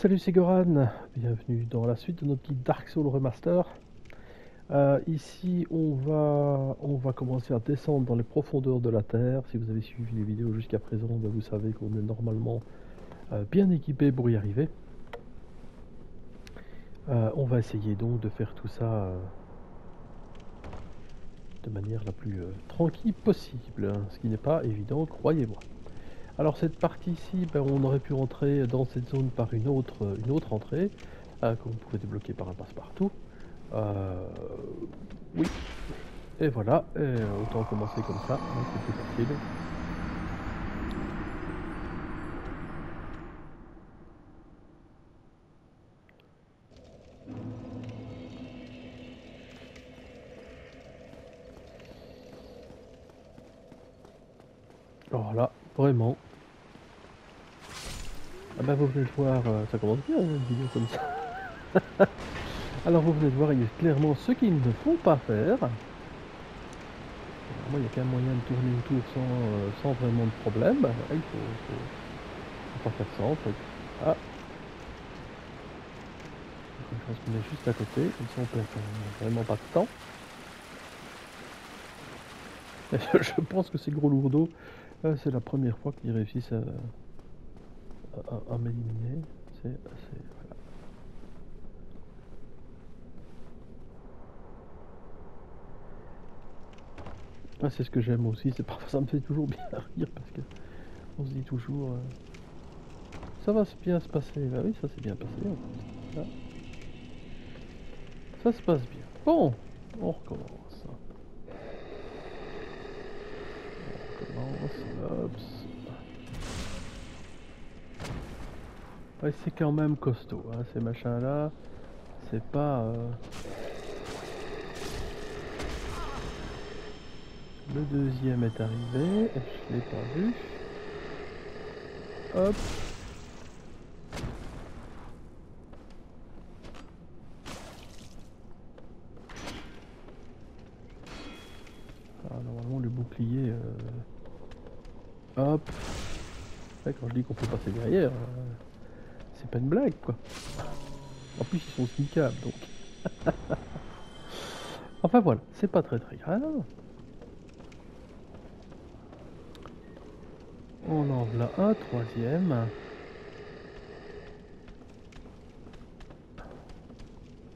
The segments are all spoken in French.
Salut, c'est Goran, bienvenue dans la suite de notre petit Dark Souls Remaster. Ici on va commencer à descendre dans les profondeurs de la Terre. Si vous avez suivi les vidéos jusqu'à présent, ben vous savez qu'on est normalement bien équipé pour y arriver. On va essayer donc de faire tout ça de manière la plus tranquille possible, hein, ce qui n'est pas évident, croyez-moi. Alors cette partie-ci, ben, on aurait pu rentrer dans cette zone par une autre entrée, que vous pouvez débloquer par un passe-partout. Oui, et voilà, et autant commencer comme ça, hein, c'est plus facile. Alors là, vraiment. Ah ben vous venez de voir, ça commence bien une vidéo comme ça. Alors vous venez de voir, il y a clairement ceux qui ne font pas faire. Moi, il y a quand même moyen de tourner autour sans vraiment de problème. Ben, voilà, faut pas faire ça en fait. Ah, je pense qu'on est juste à côté, comme ça on perd vraiment pas de temps. Et je pense que ces gros lourdeaux, c'est la première fois qu'ils réussissent à m'éliminer. C'est assez... Voilà. Ah, c'est ce que j'aime aussi, c'est parfois ça me fait toujours bien rire parce que on se dit toujours ça va bien se passer. Bah oui, ça s'est bien passé en fait. Là. Ça se passe bien. Bon, on recommence. Hop. Ouais, c'est quand même costaud, hein, ces machins là. C'est pas... Le deuxième est arrivé, je l'ai pas vu. Hop. Ah, normalement le bouclier... Hop. Ouais, quand je dis qu'on peut passer derrière, c'est pas une blague quoi. En plus ils sont sneakables donc. Enfin voilà, c'est pas très grave. On en voilà un troisième.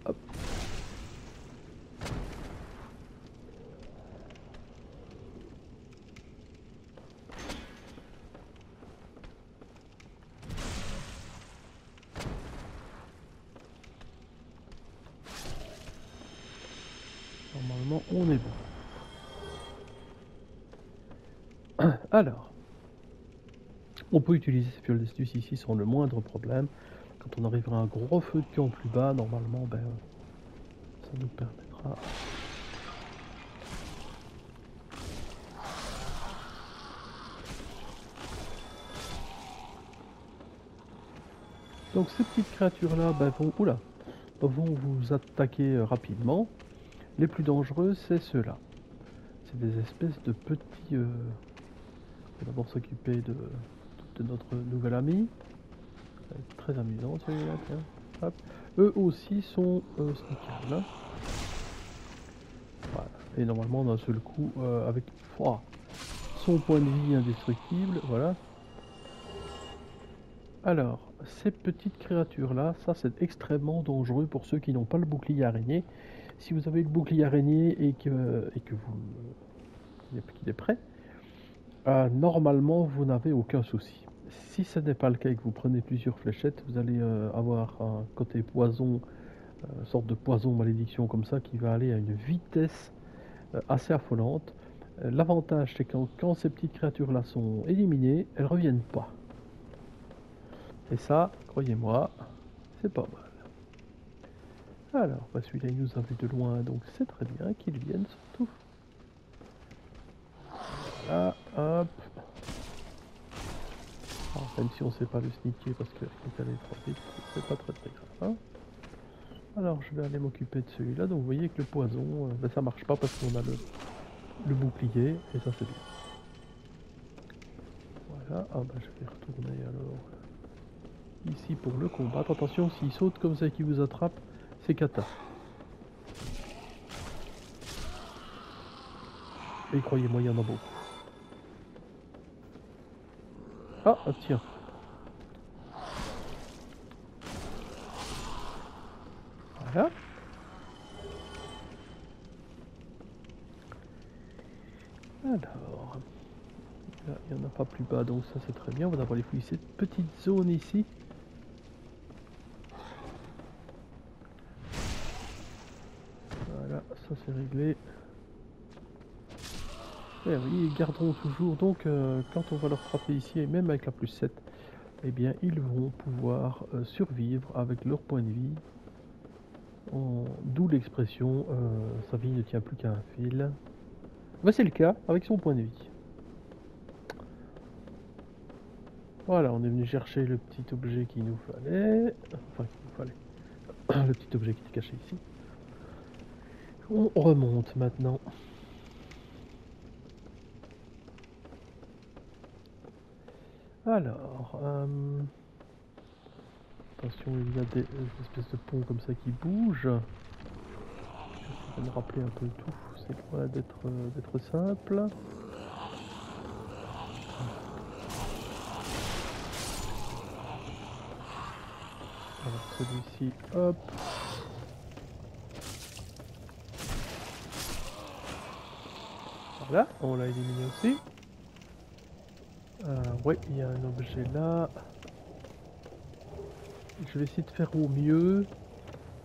Hop. Normalement on est bon. Alors, on peut utiliser ces fioles d'astuce ici sans le moindre problème. Quand on arrivera à un gros feu de camp plus bas, normalement, ben, ça nous permettra... Donc ces petites créatures-là ben, vont vous attaquer rapidement. Les plus dangereux, c'est ceux-là. C'est des espèces de petits... On va d'abord s'occuper de notre nouvel ami. Ça va être très amusant celui-là, tiens. Hop. Eux aussi sont sneakables. Voilà. Et normalement d'un seul coup, avec son point de vie indestructible, voilà. Alors, ces petites créatures-là, ça c'est extrêmement dangereux pour ceux qui n'ont pas le bouclier araignée. Si vous avez le bouclier araignée et que qu'il est prêt, normalement vous n'avez aucun souci. Si ce n'est pas le cas et que vous prenez plusieurs fléchettes, vous allez avoir un côté poison, sorte de poison malédiction comme ça, qui va aller à une vitesse assez affolante. L'avantage c'est que quand ces petites créatures-là sont éliminées, elles reviennent pas. Et ça, croyez-moi, c'est pas mal. Alors, bah celui-là il nous a vu de loin, donc c'est très bien qu'il vienne surtout. Voilà, hop. Alors, même si on sait pas le sneaker parce qu'il est allé trop vite, c'est pas très grave. Hein. Alors je vais aller m'occuper de celui-là, donc vous voyez que le poison, ben, ça marche pas parce qu'on a le bouclier, et ça c'est bien. Voilà, ah bah je vais retourner alors ici pour le combattre. Attention, s'il saute comme ça et qu'il vous attrape, c'est cata. Et croyez-moi, il y en a beaucoup. Ah, tiens. Voilà. Alors, là, il n'y en a pas plus bas, donc ça c'est très bien. On va d'abord aller fouiller cette petite zone ici. Voilà, ça c'est réglé. Et oui, ils garderont toujours, donc quand on va leur frapper ici, et même avec la plus 7, eh bien ils vont pouvoir survivre avec leur point de vie. D'où l'expression sa vie ne tient plus qu'à un fil. Bah, c'est le cas avec son point de vie. Voilà, on est venu chercher le petit objet qu'il nous fallait. Enfin, qu'il nous fallait. Le petit objet qui est caché ici. On remonte maintenant. Alors, attention, il y a des espèces de ponts comme ça qui bougent. Je vais me rappeler un peu tout. C'est loin d'être simple. Alors celui-ci, hop. Voilà, on l'a éliminé aussi. Ouais, il y a un objet là. Je vais essayer de faire au mieux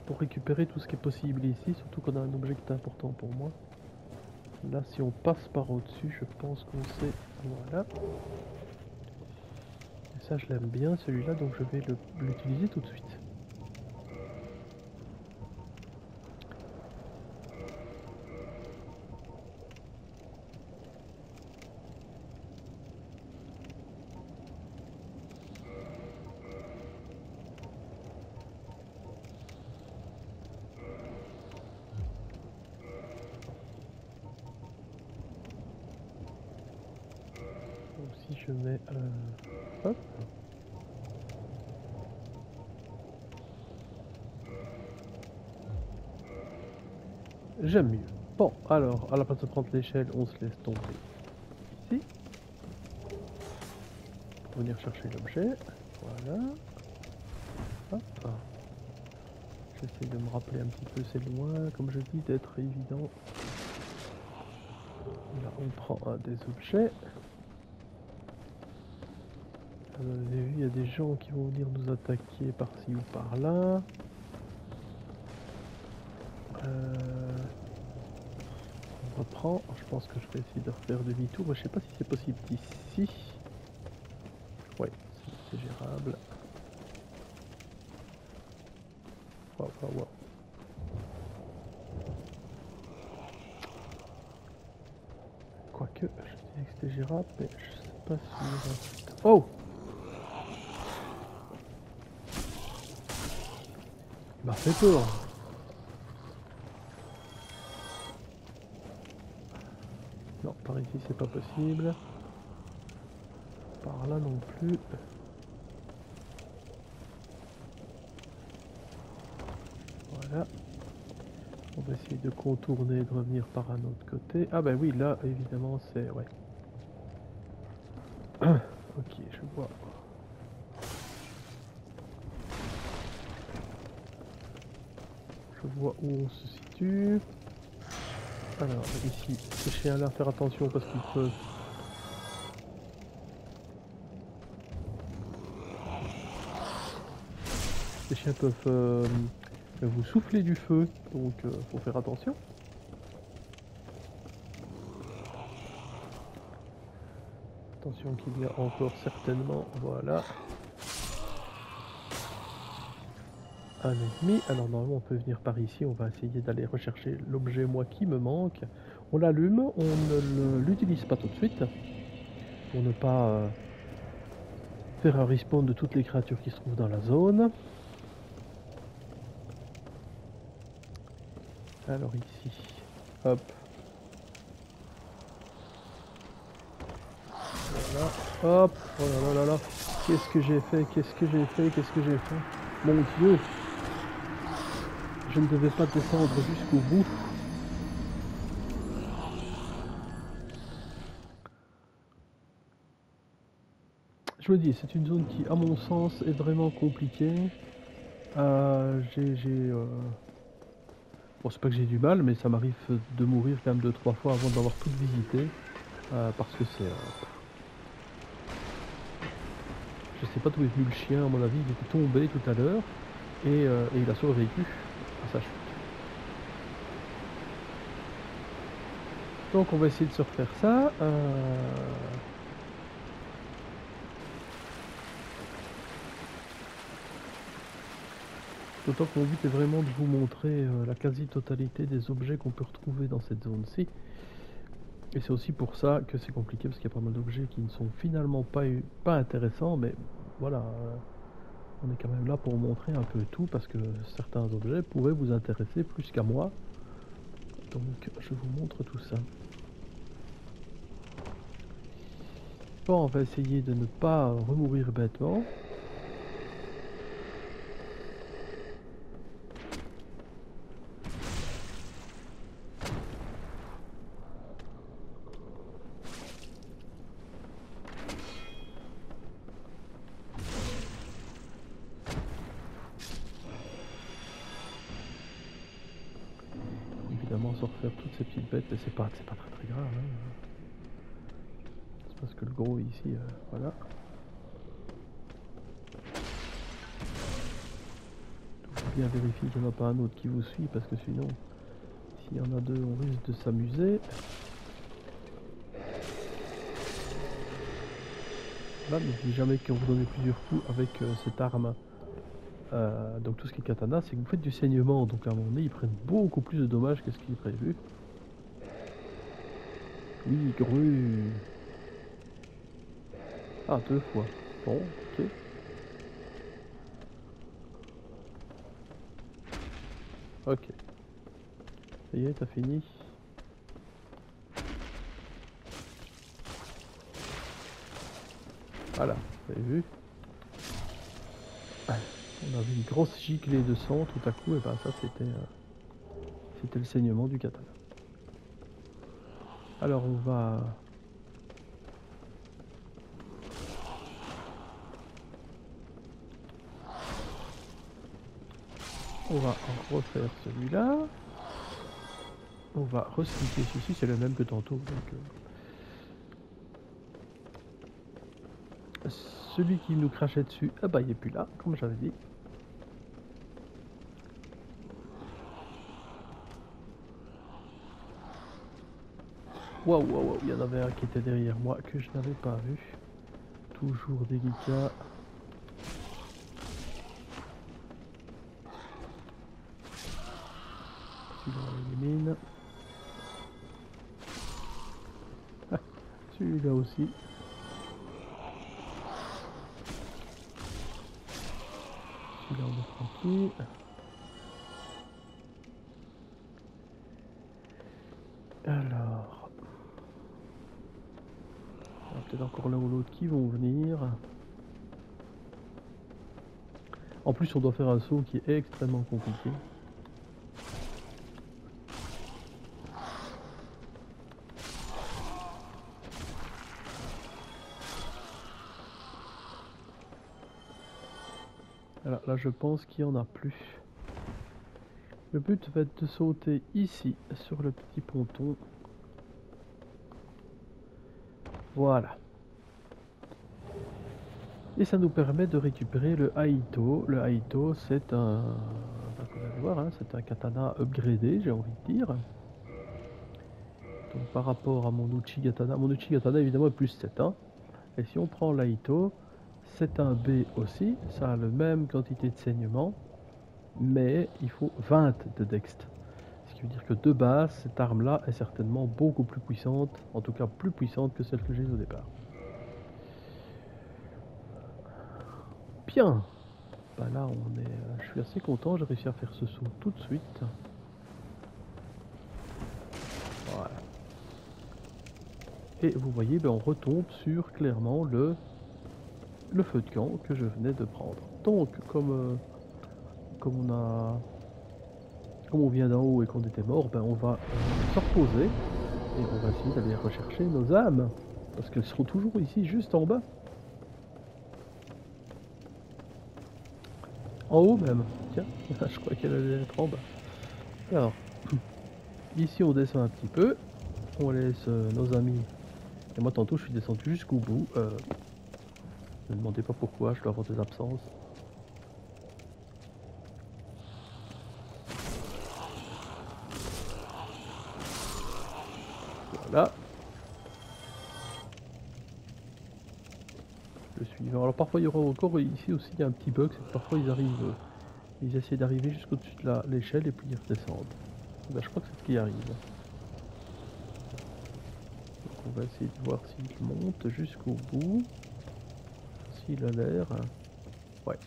pour récupérer tout ce qui est possible ici, surtout qu'on a un objet qui est important pour moi. Là, si on passe par au-dessus, je pense qu'on sait. Voilà. Et ça, je l'aime bien celui-là, donc je vais l'utiliser tout de suite. Donc si je mets hop. J'aime mieux. Bon, alors, à la place de prendre l'échelle, on se laisse tomber ici. Pour venir chercher l'objet. Voilà. Hop. J'essaie de me rappeler un petit peu, c'est loin, comme je dis, d'être évident. Là, on prend un des objets. Vous avez vu, il y a des gens qui vont venir nous attaquer par-ci ou par-là. On reprend. Je pense que je vais essayer de refaire demi-tour. Je sais pas si c'est possible d'ici. Ouais, c'est gérable. Waouh, waouh, waouh. Quoique, je disais que c'était gérable, mais je sais pas si... Oh! Il m'a fait peur. Non, par ici c'est pas possible. Par là non plus. Voilà. On va essayer de contourner et de revenir par un autre côté. Ah bah oui, là évidemment c'est... Ouais. Ok, je vois. Je vois où on se situe. Alors ici, ces chiens-là, faire attention parce qu'ils peuvent... Les chiens peuvent vous souffler du feu, donc faut faire attention. Attention qu'il y a encore certainement, voilà, un ennemi. Alors normalement on peut venir par ici, on va essayer d'aller rechercher l'objet moi qui me manque. On l'allume, on ne l'utilise pas tout de suite, pour ne pas faire un respawn de toutes les créatures qui se trouvent dans la zone. Alors ici, hop. Voilà, hop, oh là là là là. Qu'est-ce que j'ai fait? Qu'est-ce que j'ai fait? Qu'est-ce que j'ai fait? Mon Dieu! Je ne devais pas descendre jusqu'au bout. Je me dis, c'est une zone qui, à mon sens, est vraiment compliquée. Bon, c'est pas que j'ai du mal, mais ça m'arrive de mourir quand même 2-3 fois avant d'avoir tout visité. Parce que c'est... je sais pas d'où est venu le chien, à mon avis, il était tombé tout à l'heure. Et il a survécu à sa chute. Donc on va essayer de se refaire ça. D'autant que mon but est vraiment de vous montrer la quasi-totalité des objets qu'on peut retrouver dans cette zone-ci. Et c'est aussi pour ça que c'est compliqué, parce qu'il y a pas mal d'objets qui ne sont finalement pas intéressants, mais voilà, on est quand même là pour montrer un peu tout, parce que certains objets pourraient vous intéresser plus qu'à moi. Donc je vous montre tout ça. Bon, on va essayer de ne pas remourir bêtement. Évidemment, sans refaire toutes ces petites bêtes, mais c'est pas très grave. Hein. C'est parce que le gros ici, voilà. Donc, bien vérifier qu'il n'y en a pas un autre qui vous suit, parce que sinon, s'il y en a deux, on risque de s'amuser. Là, n'oubliez jamais que vous donnez plusieurs coups avec cette arme. Donc tout ce qui est katana, c'est que vous faites du saignement, donc à un moment donné, ils prennent beaucoup plus de dommages que ce qui est prévu. Oui, grue. Ah, 2 fois. Bon, ok. Ok. Ça y est, t'as fini. Voilà, vous avez vu. On a vu une grosse giclée de sang tout à coup, et ben ça c'était le saignement du katana. Alors on va en refaire celui-là. On va recycler celui-ci, c'est le même que tantôt. Donc, celui qui nous crachait dessus, ah bah il est plus là, comme j'avais dit. Waouh, waouh, waouh, il y en avait un qui était derrière moi que je n'avais pas vu. Toujours délicat. Celui-là on l'élimine. Celui-là aussi. Celui-là on est tranquille. Alors. Il y a peut-être encore l'un ou l'autre qui vont venir. En plus on doit faire un saut qui est extrêmement compliqué. Alors là je pense qu'il n'y en a plus. Le but va être de sauter ici sur le petit ponton. Voilà. Et ça nous permet de récupérer le Haito. Le Haito c'est un... vous allez voir, hein, c'est un katana upgradé, j'ai envie de dire. Donc par rapport à mon Uchigatana évidemment est plus 7. Hein. Et si on prend l'Haito, c'est un B aussi, ça a la même quantité de saignement, mais il faut 20 de Dext. Ce qui veut dire que de base, cette arme-là est certainement beaucoup plus puissante, en tout cas plus puissante que celle que j'ai au départ. Bien, bah là je suis assez content, j'ai réussi à faire ce saut tout de suite. Voilà. Et vous voyez, on retombe sur clairement le le feu de camp que je venais de prendre. Donc, comme on vient d'en haut et qu'on était mort, ben on va se reposer et on va essayer d'aller rechercher nos âmes. Parce qu'elles seront toujours ici, juste en bas. En haut même. Tiens, je crois qu'elle allait être en bas. Alors, ici on descend un petit peu. On laisse nos amis. Et moi tantôt je suis descendu jusqu'au bout. Ne me demandez pas pourquoi, je dois avoir des absences. Voilà. Le suivant. Alors parfois il y aura encore ici aussi un petit bug, c'est que parfois ils arrivent, ils essaient d'arriver jusqu'au-dessus de l'échelle et puis ils redescendent. Ben, je crois que c'est ce qui arrive. Donc on va essayer de voir s'il monte jusqu'au bout. S'il a l'air. Ouais.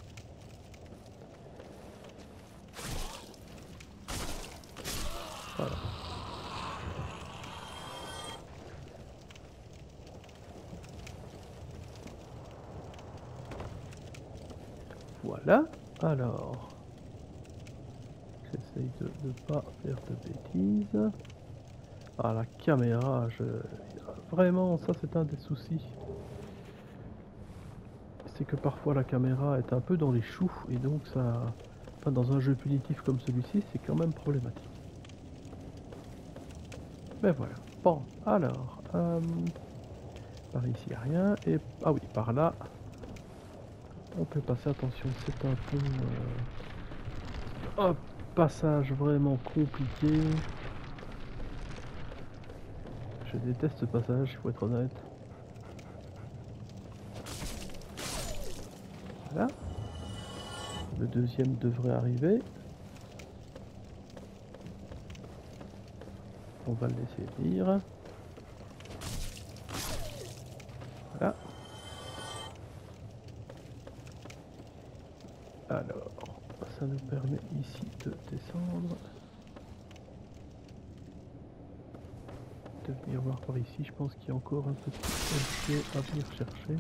Voilà. Voilà. Alors. J'essaye de ne pas faire de bêtises. Ah, la caméra, vraiment, ça c'est un des soucis. C'est que parfois la caméra est un peu dans les choux et donc ça... Enfin, dans un jeu punitif comme celui-ci, c'est quand même problématique. Mais voilà. Bon, alors... par ici, il n'y a rien. Et... Ah oui, par là... On peut passer, attention, c'est un peu... un passage vraiment compliqué. Je déteste ce passage, il faut être honnête. Voilà. Le deuxième devrait arriver. On va le laisser venir. Voilà. Alors, ça nous permet ici de descendre. De venir voir par ici. Je pense qu'il y a encore un petit objet à venir chercher.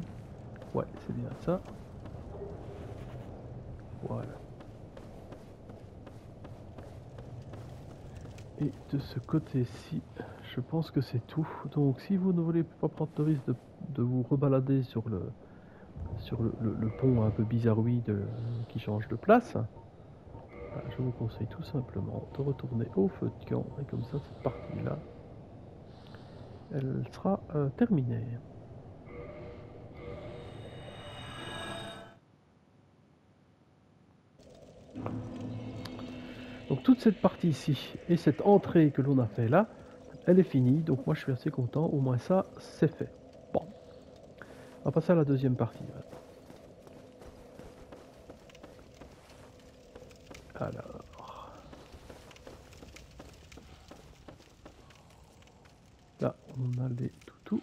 Ouais, c'est bien ça. Voilà. Et de ce côté-ci, je pense que c'est tout. Donc si vous ne voulez pas prendre le risque de vous rebalader sur le pont un peu bizarroïde qui change de place, je vous conseille tout simplement de retourner au feu de camp. Et comme ça, cette partie-là, elle sera terminée. Donc toute cette partie ici et cette entrée que l'on a fait là, elle est finie. Donc moi je suis assez content, au moins ça c'est fait. Bon, on va passer à la deuxième partie maintenant. Alors, là on a les toutous.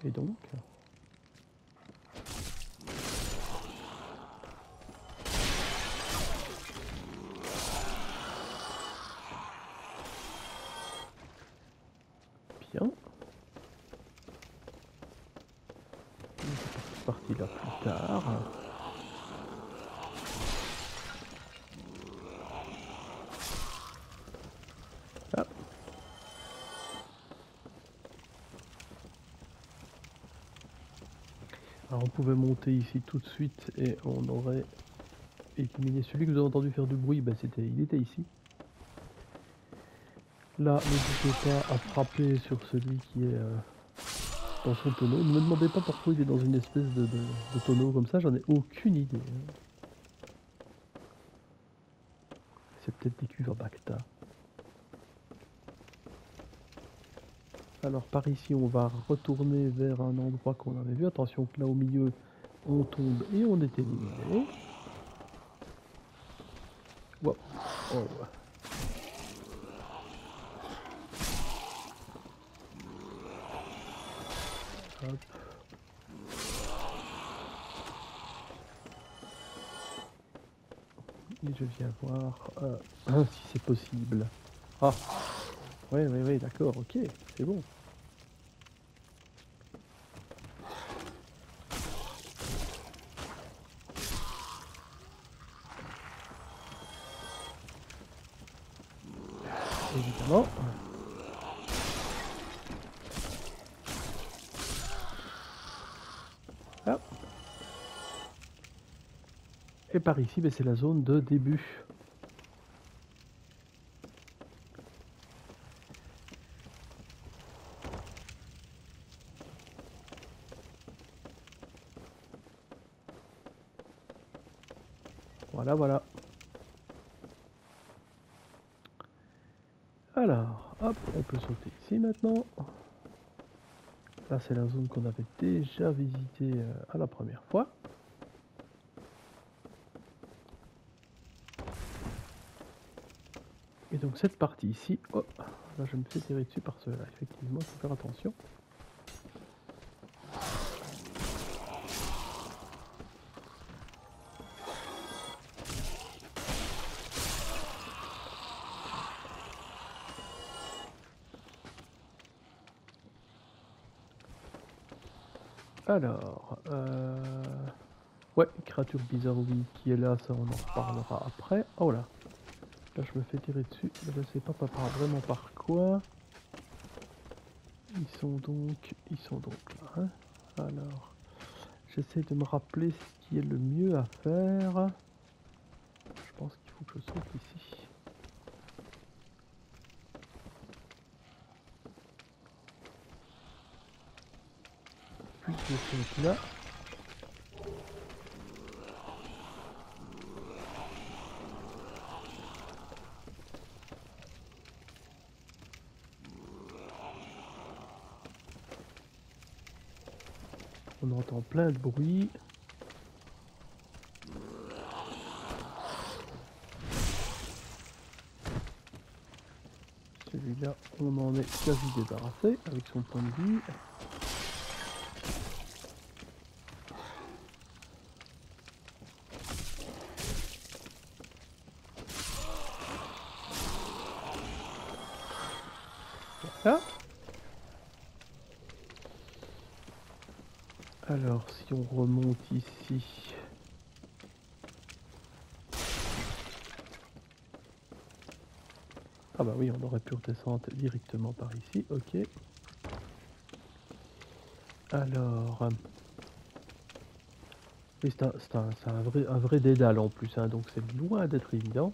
Et donc bien. Cette partie-là plus tard. Ah. Alors on pouvait monter ici tout de suite et on aurait éliminé celui que vous avez entendu faire du bruit, ben il était ici. Là, n'hésitez pas à frapper sur celui qui est dans son tonneau. Ne me demandez pas pourquoi il est dans une espèce de tonneau comme ça, j'en ai aucune idée. C'est peut-être des cuves à Bacta. Alors par ici, on va retourner vers un endroit qu'on avait vu. Attention que là au milieu, on tombe et on est éliminé. Wow. Oh. Hop. Et je viens voir si c'est possible. Ah, Oui, d'accord, ok, c'est bon. Évidemment. Ah. Et par ici, ben, c'est la zone de début. Voilà. Alors, hop, on peut sauter ici maintenant. Là, c'est la zone qu'on avait déjà visitée à la première fois. Et donc cette partie ici, oh, là je me fais tirer dessus par cela, effectivement, il faut faire attention. Alors, ouais, créature bizarre oui, qui est là, ça on en reparlera après. Oh là, là je me fais tirer dessus, je sais pas vraiment par quoi. Ils sont donc là. Hein. Alors, j'essaie de me rappeler ce qui est le mieux à faire. Je pense qu'il faut que je saute ici. Puis je saute là. On entend plein de bruit. Celui-là, on en est quasi débarrassé avec son point de vue. Voilà. Alors, si on remonte ici... Ah bah oui, on aurait pu redescendre directement par ici, ok. Alors... oui, c'est un vrai dédale en plus, hein, donc c'est loin d'être évident.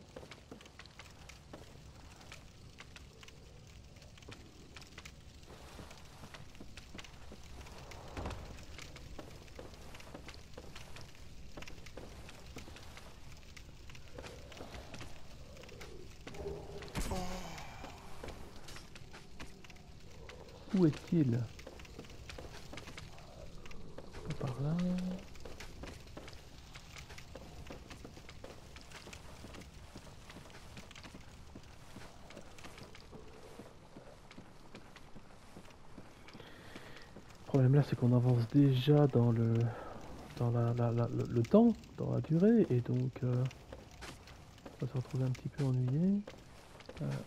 Où est-il? Par là... Le problème là, c'est qu'on avance déjà dans le temps, dans la durée, et donc on va se retrouver un petit peu ennuyé.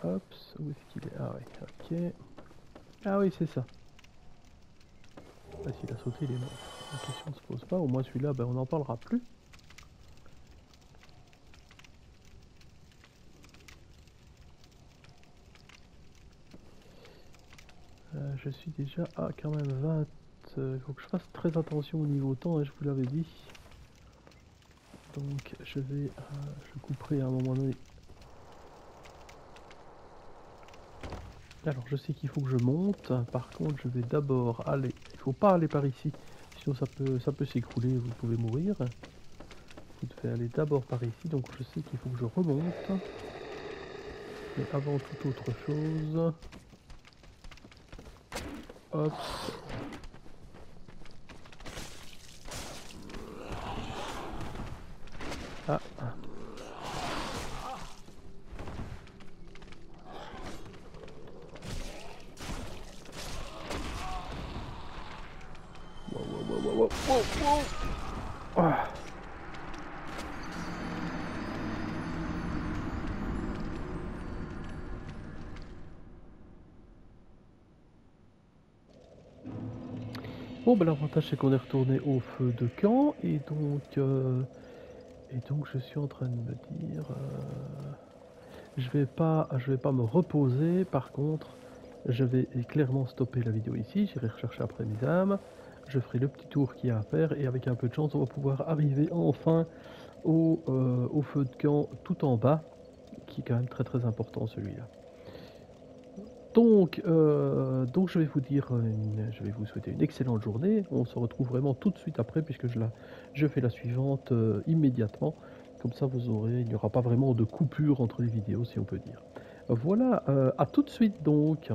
Hop, où est-ce qu'il est? Ah oui, ok. Ah oui, c'est ça. Ah, s'il a sauté, il est mort. La question ne se pose pas, au moins celui-là, ben, on n'en parlera plus. Je suis déjà à quand même 20. Il faut que je fasse très attention au niveau temps, hein, je vous l'avais dit. Donc je couperai à un moment donné. Alors je sais qu'il faut que je monte, par contre je vais d'abord aller, il faut pas aller par ici, sinon ça peut s'écrouler, vous pouvez mourir. Vous devez aller d'abord par ici, donc je sais qu'il faut que je remonte. Mais avant toute autre chose, hop. Ah. Wow. Ah. Bon, ben l'avantage c'est qu'on est retourné au feu de camp et donc je suis en train de me dire, je vais pas me reposer. Par contre, je vais clairement stopper la vidéo ici. J'irai rechercher après mes âmes. Je ferai le petit tour qu'il y a à faire et avec un peu de chance, on va pouvoir arriver enfin au feu de camp tout en bas, qui est quand même très très important celui-là. Donc je vais vous dire, je vais vous souhaiter une excellente journée. On se retrouve vraiment tout de suite après puisque je fais la suivante immédiatement. Comme ça, il n'y aura pas vraiment de coupure entre les vidéos, si on peut dire. Voilà, à tout de suite donc.